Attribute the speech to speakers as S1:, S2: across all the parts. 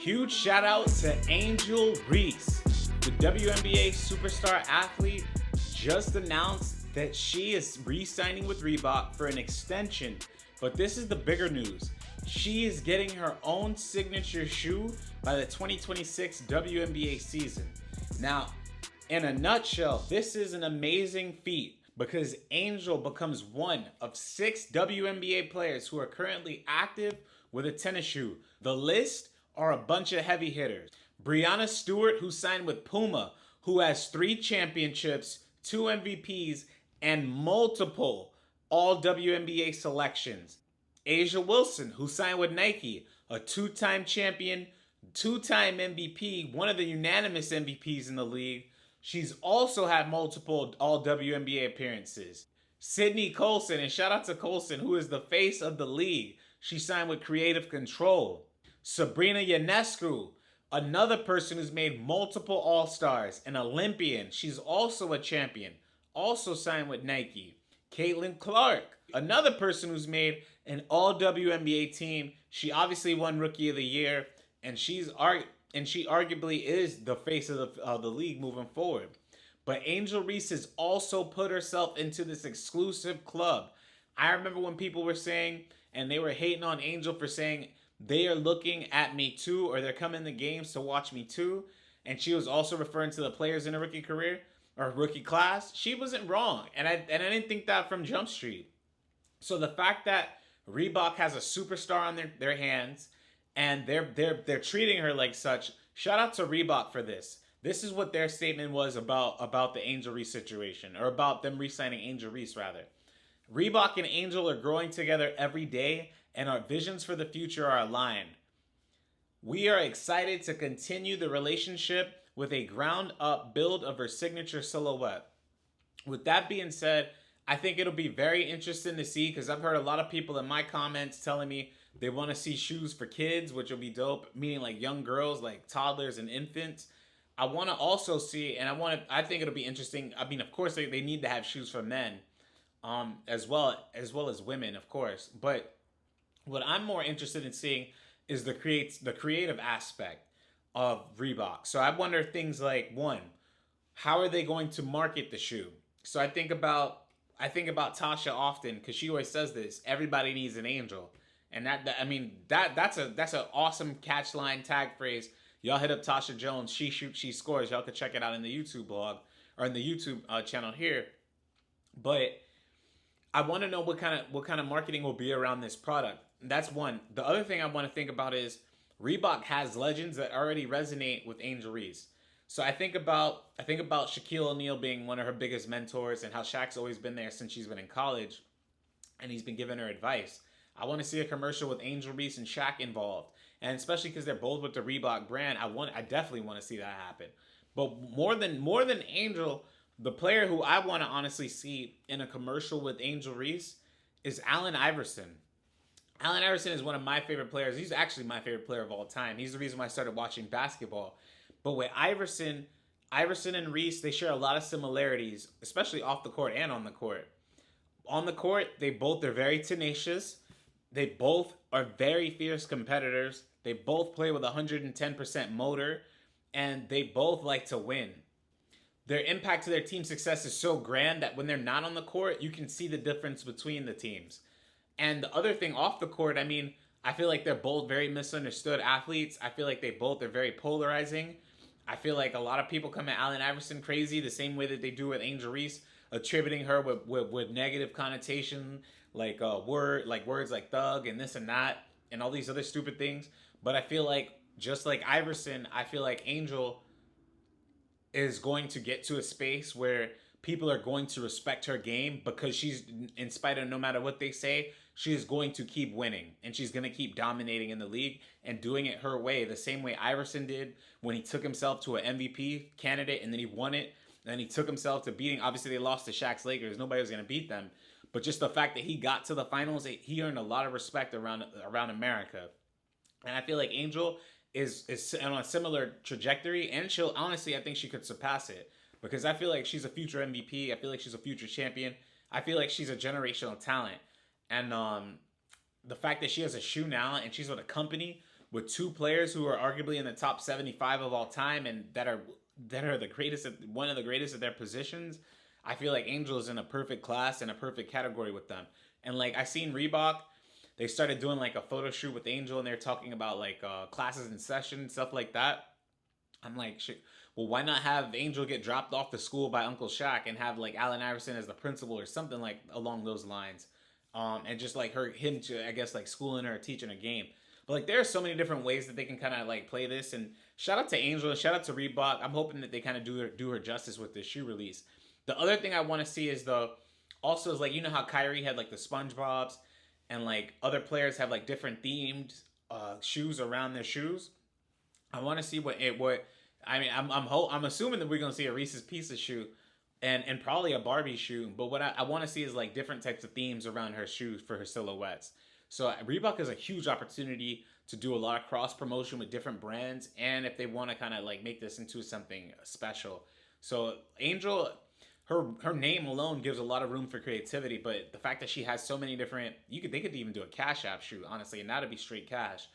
S1: Huge shout out to Angel Reese. The WNBA superstar athlete just announced that she is re-signing with Reebok for an extension. But this is the bigger news. She is getting her own signature shoe by the 2026 WNBA season. Now, in a nutshell, this is an amazing feat because Angel becomes one of 6 WNBA players who are currently active with a tennis shoe. The list are a bunch of heavy hitters. Breanna Stewart, who signed with Puma, who has 3 championships, 2 MVPs, and multiple all WNBA selections. A'ja Wilson, who signed with Nike, a 2-time champion, 2-time MVP, one of the unanimous MVPs in the league. She's also had multiple all WNBA appearances. Sydney Colson, and shout out to Colson, who is the face of the league. She signed with Creative Control. Sabrina Ionescu, another person who's made multiple All-Stars, an Olympian. She's also a champion, also signed with Nike. Caitlin Clark, another person who's made an all-WNBA team. She obviously won Rookie of the Year, and she arguably is the face of the league moving forward. But Angel Reese has also put herself into this exclusive club. I remember when people were saying, and they were hating on Angel for saying, they are looking at me too, or they're coming to games to watch me too. And she was also referring to the players in her rookie career or rookie class. She wasn't wrong. And I didn't think that from Jump Street. So the fact that Reebok has a superstar on their hands and they're treating her like such, shout out to Reebok for this. This is what their statement was about the Angel Reese situation, or about them re-signing Angel Reese rather. Reebok and Angel are growing together every day, and our visions for the future are aligned. We are excited to continue the relationship with a ground-up build of her signature silhouette. With that being said, I think it'll be very interesting to see, because I've heard a lot of people in my comments telling me they want to see shoes for kids, which will be dope, meaning like young girls, like toddlers and infants. I want to also see, and I think it'll be interesting. I mean, of course, they need to have shoes for men, as well as women, of course. But what I'm more interested in seeing is the creative aspect of Reebok. So I wonder things like, one, how are they going to market the shoe? So I think about Tasha often, because she always says this: everybody needs an angel, and that's an awesome catch line tag phrase. Y'all hit up Tasha Jones. She shoots, she scores. Y'all could check it out in the YouTube blog or in the YouTube channel here. But I want to know what kind of marketing will be around this product. That's one. The other thing I want to think about is Reebok has legends that already resonate with Angel Reese. So I think about Shaquille O'Neal being one of her biggest mentors, and how Shaq's always been there since she's been in college, and he's been giving her advice. I want to see a commercial with Angel Reese and Shaq involved, and especially because they're both with the Reebok brand, I definitely want to see that happen. But more than Angel, the player who I want to honestly see in a commercial with Angel Reese is Allen Iverson. Allen Iverson is one of my favorite players. He's actually my favorite player of all time. He's the reason why I started watching basketball. But with Iverson and Reese, they share a lot of similarities, especially off the court and on the court. On the court, they both are very tenacious. They both are very fierce competitors. They both play with 110% motor, and they both like to win. Their impact to their team success is so grand that when they're not on the court, you can see the difference between the teams. And the other thing off the court, I feel like they're both very misunderstood athletes. I feel like they both are very polarizing. I feel like a lot of people come at Allen Iverson crazy the same way that they do with Angel Reese, attributing her with negative connotation, like words like thug and this and that and all these other stupid things. But I feel like, just like Iverson, I feel like Angel is going to get to a space where people are going to respect her game, because she's, in spite of no matter what they say, she is going to keep winning, and she's going to keep dominating in the league and doing it her way, the same way Iverson did when he took himself to an MVP candidate and then he won it. And then he took himself to beating, obviously they lost to Shaq's Lakers. Nobody was going to beat them. But just the fact that he got to the finals, he earned a lot of respect around America. And I feel like Angel is on a similar trajectory, and she'll, honestly, I think she could surpass it, because I feel like she's a future MVP. I feel like she's a future champion. I feel like she's a generational talent. And the fact that she has a shoe now and she's with a company with two players who are arguably in the top 75 of all time and that are the greatest, one of the greatest at their positions. I feel like Angel is in a perfect class and a perfect category with them. And like I seen Reebok, they started doing like a photo shoot with Angel, and they're talking about like classes in session, stuff like that. I'm like, shit. Well, why not have Angel get dropped off to school by Uncle Shaq and have like Allen Iverson as the principal or something like along those lines, and just like him to, I guess, like schooling her or teaching a game. But like there are so many different ways that they can kind of like play this. And shout out to Angel, shout out to Reebok. I'm hoping that they kind of do her justice with this shoe release. The other thing I want to see is also is like, you know how Kyrie had like the SpongeBob's and like other players have like different themed shoes around their shoes. I want to see what I mean. I'm assuming that we're gonna see a Reese's Pieces shoe, and probably a Barbie shoe. But what I want to see is like different types of themes around her shoes for her silhouettes. So Reebok has a huge opportunity to do a lot of cross promotion with different brands, and if they want to kind of like make this into something special. So Angel, her name alone gives a lot of room for creativity, but the fact that she has so many different, they could even do a Cash App shoe, honestly, and that'd be straight cash.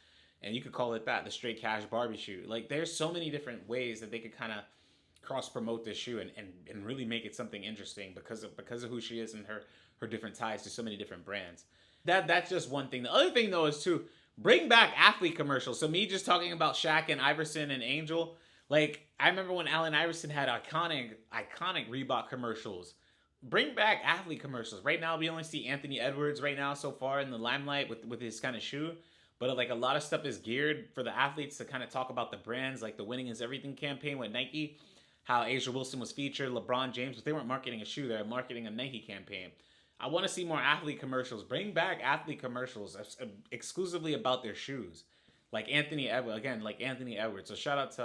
S1: And you could call it that, the straight cash Barbie shoe. Like there's so many different ways that they could kind of cross promote this shoe and really make it something interesting because of who she is and her different ties to so many different brands. That's just one thing. The other thing though is to bring back athlete commercials. So me just talking about Shaq and Iverson and Angel, like I remember when Allen Iverson had iconic Reebok commercials. Bring back athlete commercials. Right now we only see Anthony Edwards right now so far in the limelight with his kind of shoe. But like a lot of stuff is geared for the athletes to kind of talk about the brands, like the Winning is Everything campaign with Nike, how Asia Wilson was featured, LeBron James, but they weren't marketing a shoe, they were marketing a Nike campaign. I want to see more athlete commercials. Bring back athlete commercials exclusively about their shoes. Like Anthony Edwards. So shout out to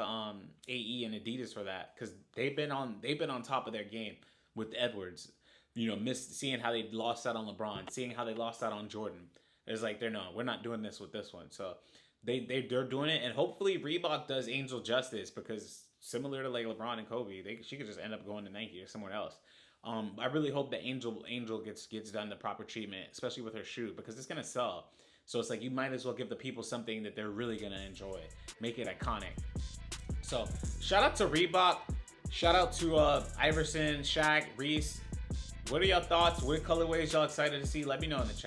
S1: AE and Adidas for that, because they've been on top of their game with Edwards. You know, seeing how they lost out on LeBron, seeing how they lost out on Jordan. It's like we're not doing this with this one. So they're doing it, and hopefully Reebok does Angel justice, because similar to like LeBron and Kobe, she could just end up going to Nike or somewhere else. I really hope that Angel gets done the proper treatment, especially with her shoe, because it's gonna sell. So it's like you might as well give the people something that they're really gonna enjoy. Make it iconic. So shout out to Reebok. Shout out to Iverson, Shaq, Reese. What are y'all thoughts? What colorways y'all excited to see? Let me know in the chat.